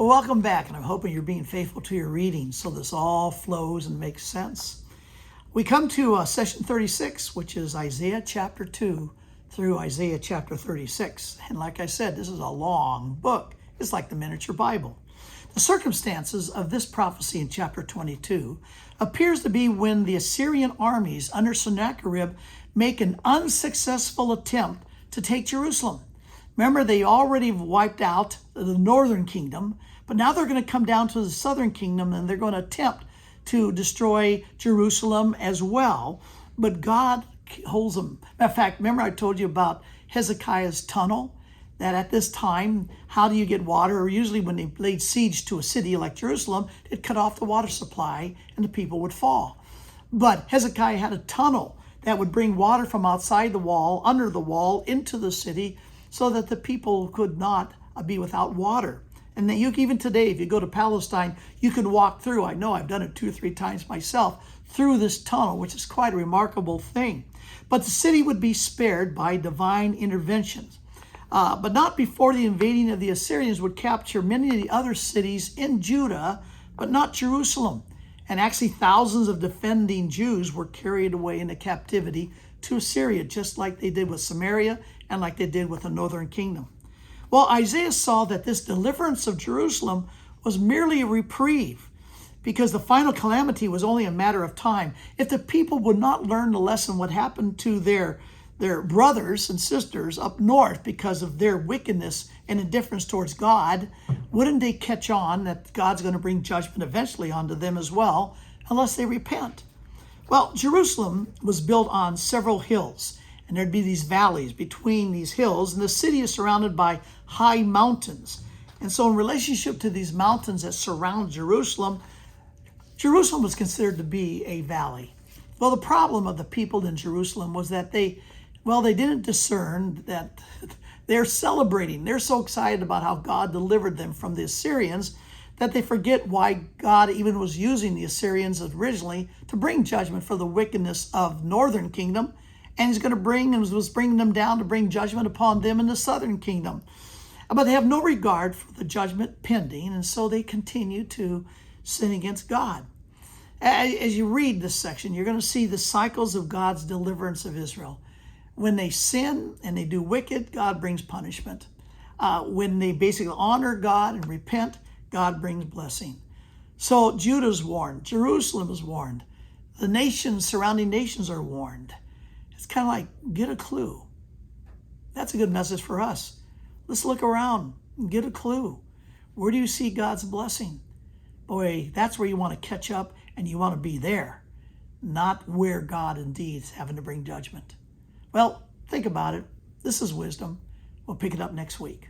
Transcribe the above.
Well, welcome back, and I'm hoping you're being faithful to your reading so this all flows and makes sense. We come to session 36, which is Isaiah chapter 2 through Isaiah chapter 36. And like I said, this is a long book. It's like the miniature Bible. The circumstances of this prophecy in chapter 22 appears to be when the Assyrian armies under Sennacherib make an unsuccessful attempt to take Jerusalem. Remember, they already wiped out the northern kingdom, but now they're going to come down to the southern kingdom and they're going to attempt to destroy Jerusalem as well. But God holds them. In fact, remember I told you about Hezekiah's tunnel? That at this time, how do you get water? Or usually when they laid siege to a city like Jerusalem, it cut off the water supply and the people would fall. But Hezekiah had a tunnel that would bring water from outside the wall, under the wall, into the city, so that the people could not be without water. And then even today, if you go to Palestine, you can walk through. I know I've done it 2 or 3 times myself, through this tunnel, which is quite a remarkable thing. But the city would be spared by divine interventions. But not before the invading of the Assyrians would capture many of the other cities in Judah, but not Jerusalem. And actually thousands of defending Jews were carried away into captivity to Assyria, just like they did with Samaria and like they did with the northern kingdom. Well, Isaiah saw that this deliverance of Jerusalem was merely a reprieve, because the final calamity was only a matter of time. If the people would not learn the lesson what happened to their brothers and sisters up north because of their wickedness and indifference towards God, wouldn't they catch on that God's going to bring judgment eventually onto them as well, unless they repent? Well, Jerusalem was built on several hills, and there'd be these valleys between these hills, and the city is surrounded by high mountains. And so in relationship to these mountains that surround Jerusalem, Jerusalem was considered to be a valley. Well, the problem of the people in Jerusalem was that they didn't discern that they're celebrating. They're so excited about how God delivered them from the Assyrians that they forget why God even was using the Assyrians originally to bring judgment for the wickedness of northern kingdom. And he's going to was bringing them down to bring judgment upon them in the southern kingdom. But they have no regard for the judgment pending, and so they continue to sin against God. As you read this section, you're going to see the cycles of God's deliverance of Israel. When they sin and they do wicked, God brings punishment. When they basically honor God and repent, God brings blessing. So Judah's warned. Jerusalem is warned. The nations, surrounding nations are warned. It's kind of like, get a clue. That's a good message for us. Let's look around and get a clue. Where do you see God's blessing? Boy, that's where you want to catch up, and you want to be there, not where God indeed is having to bring judgment. Well, think about it. This is wisdom. We'll pick it up next week.